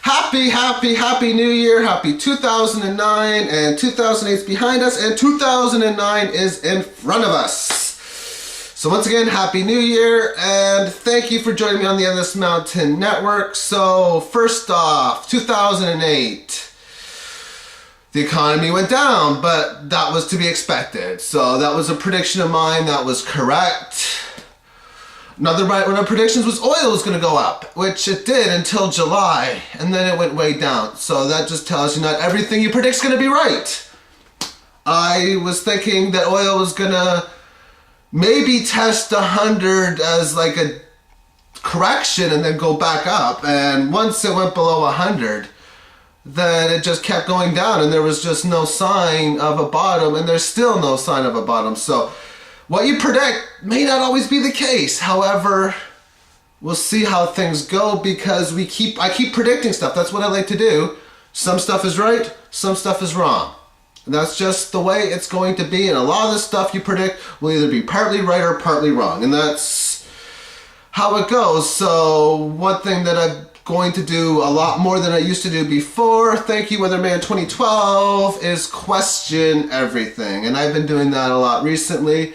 Happy New Year. Happy 2009. And 2008 is behind us and 2009 is in front of us. So once again, Happy New Year and thank you for joining me on the Endless Mountain Network. So first off, 2008. The economy went down, but that was to be expected. So that was a prediction of mine that was correct. Another one of my predictions was oil was going to go up, which it did until July, and then it went way down. So that just tells you not everything you predict is going to be right. I was thinking that oil was going to maybe test 100 as like a correction and then go back up. And once it went below 100, then it just kept going down and there was just no sign of a bottom, and there's still no sign of a bottom. So what you predict may not always be the case. However, we'll see how things go because I keep predicting stuff. That's what I like to do. Some stuff is right, some stuff is wrong. And that's just the way it's going to be. And a lot of the stuff you predict will either be partly right or partly wrong. And that's how it goes. So one thing that I'm going to do a lot more than I used to do before, thank you Weatherman 2012, is question everything. And I've been doing that a lot recently.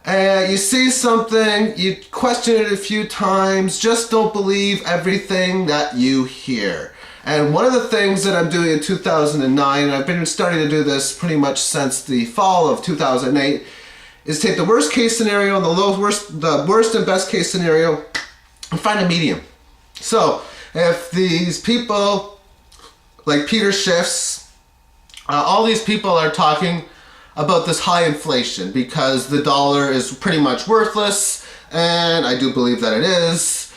And you see something, you question it a few times, just don't believe everything that you hear. And one of the things that I'm doing in 2009, and I've been starting to do this pretty much since the fall of 2008, is take the worst case scenario and the worst and best case scenario and find a medium. So if these people like Peter Schiff's, all these people are talking about this high inflation because the dollar is pretty much worthless, and I do believe that it is.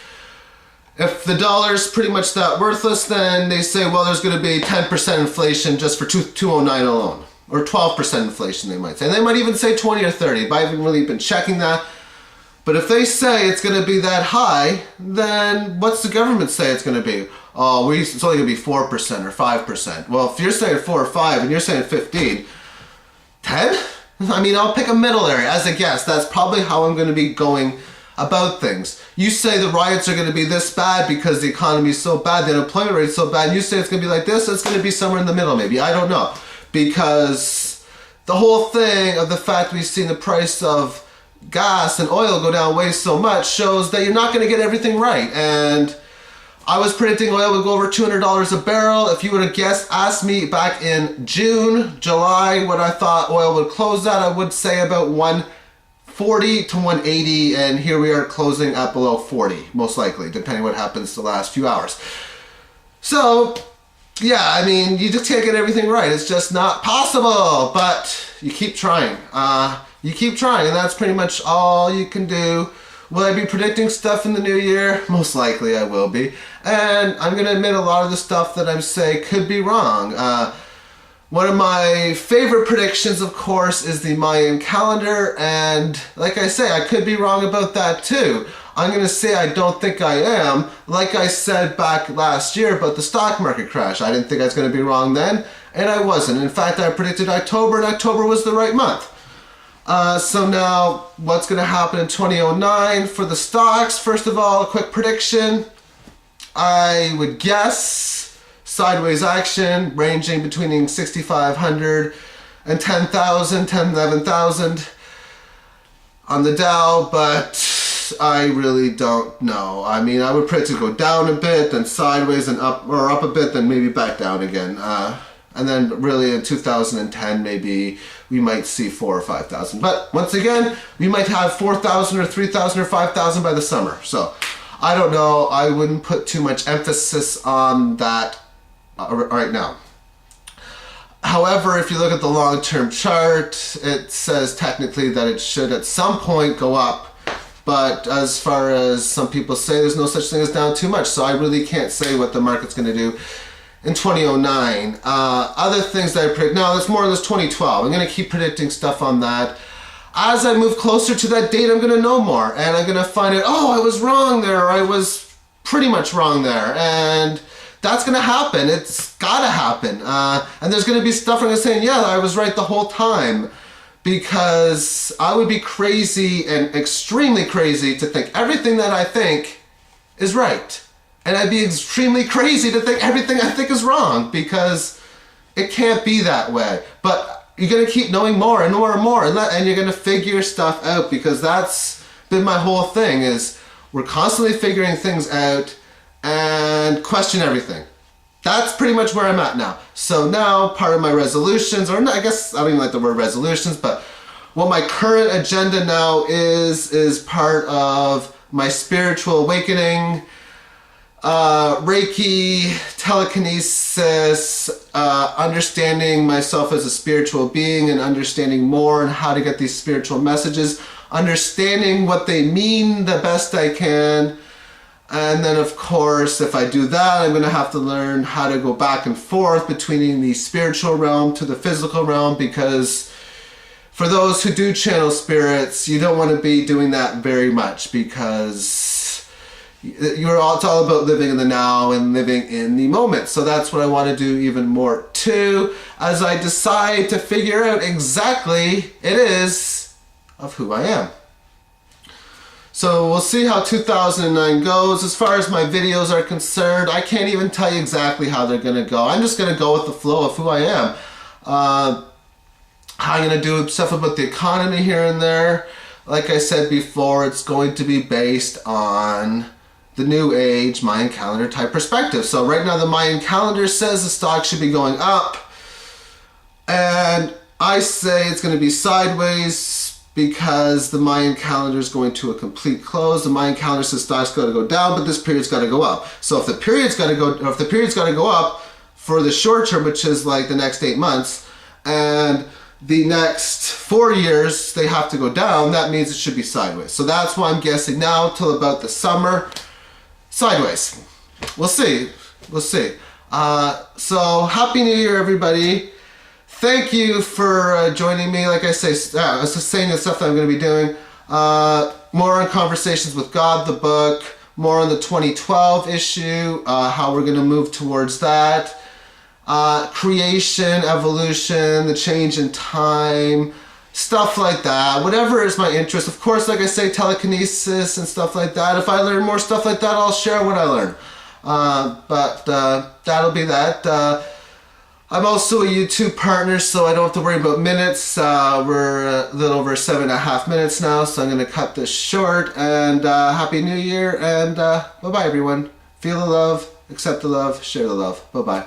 If the dollar is pretty much that worthless, then they say, well, there's going to be 10% inflation just for 2009 alone, or 12% inflation, they might say. And they might even say 20 or 30, but I haven't really been checking that. But if they say it's going to be that high, then what's the government say it's going to be? Oh, it's only going to be 4% or 5%. Well, if you're saying 4 or 5 and you're saying 15, 10? I mean, I'll pick a middle area as a guess. That's probably how I'm going to be going about things. You say the riots are going to be this bad because the economy is so bad, the unemployment rate is so bad, and you say it's going to be like this, it's going to be somewhere in the middle maybe. I don't know. Because the whole thing of the fact we've seen the price of gas and oil go down way so much shows that you're not going to get everything right. And I was predicting oil would go over $200 a barrel. If you would have asked me back in June, July, what I thought oil would close at, I would say about 140 to 180, and here we are closing at below 40, most likely, depending what happens the last few hours. So, yeah, I mean, you just can't get everything right. It's just not possible, but you keep trying. You keep trying, and that's pretty much all you can do. Will I be predicting stuff in the new year? Most likely I will be. And I'm going to admit a lot of the stuff that I'm saying could be wrong. One of my favorite predictions, of course, is the Mayan calendar. And like I say, I could be wrong about that too. I'm going to say I don't think I am. Like I said back last year about the stock market crash. I didn't think I was going to be wrong then, and I wasn't. In fact, I predicted October, and October was the right month. So now, what's going to happen in 2009 for the stocks? First of all, a quick prediction. I would guess sideways action ranging between 6,500 and 10,000, 10, 11,000 on the Dow, but I really don't know. I mean, I would predict to go down a bit, then sideways and up, or up a bit, then maybe back down again. And then really in 2010, maybe we might see 4,000 or 5,000. But once again, we might have 4,000 or 3,000 or 5,000 by the summer. So I don't know. I wouldn't put too much emphasis on that right now. However, if you look at the long-term chart, it says technically that it should at some point go up. But as far as some people say, there's no such thing as down too much. So I really can't say what the market's going to do in 2009. Other things that I predict, now it's more or less 2012. I'm going to keep predicting stuff on that. As I move closer to that date, I'm going to know more. And I'm going to find out, oh, I was wrong there. Or I was pretty much wrong there. And that's going to happen. It's got to happen. And there's going to be stuff I'm going to say, yeah, I was right the whole time. Because I would be crazy and extremely crazy to think everything that I think is right. And I'd be extremely crazy to think everything I think is wrong, because it can't be that way. But you're going to keep knowing more and more and more, and you're going to figure stuff out, because that's been my whole thing, is we're constantly figuring things out and question everything. That's pretty much where I'm at now. So now part of my resolutions, or I guess I don't even like the word resolutions, but what my current agenda now is part of my spiritual awakening, Reiki, telekinesis, understanding myself as a spiritual being and understanding more and how to get these spiritual messages, understanding what they mean the best I can. And then of course, if I do that, I'm going to have to learn how to go back and forth between the spiritual realm to the physical realm, because for those who do channel spirits, you don't want to be doing that very much, because it's all about living in the now and living in the moment. So that's what I want to do even more too, as I decide to figure out exactly it is of who I am. So we'll see how 2009 goes. As far as my videos are concerned, I can't even tell you exactly how they're going to go. I'm just going to go with the flow of who I am. How I'm going to do stuff about the economy here and there. Like I said before, it's going to be based on the New Age Mayan calendar type perspective. So right now the Mayan calendar says the stock should be going up, and I say it's going to be sideways, because the Mayan calendar is going to a complete close. The Mayan calendar says stock's got to go down, but this period's got to go up. So if the period's got to go up for the short term, which is like the next 8 months, and the next 4 years they have to go down, that means it should be sideways. So that's why I'm guessing now till about the summer, sideways. We'll see. So happy New Year, everybody. Thank you for joining me. Like I say, I was just saying the stuff that I'm going to be doing. More on Conversations with God, the book. More on the 2012 issue, how we're going to move towards that. Creation, evolution, the change in time, stuff like that. Whatever is my interest. Of course, like I say, telekinesis and stuff like that. If I learn more stuff like that, I'll share what I learn. But that'll be that. I'm also a YouTube partner, so I don't have to worry about minutes. We're a little over 7.5 minutes now, so I'm going to cut this short. And Happy New Year, and bye-bye, everyone. Feel the love, accept the love, share the love. Bye-bye.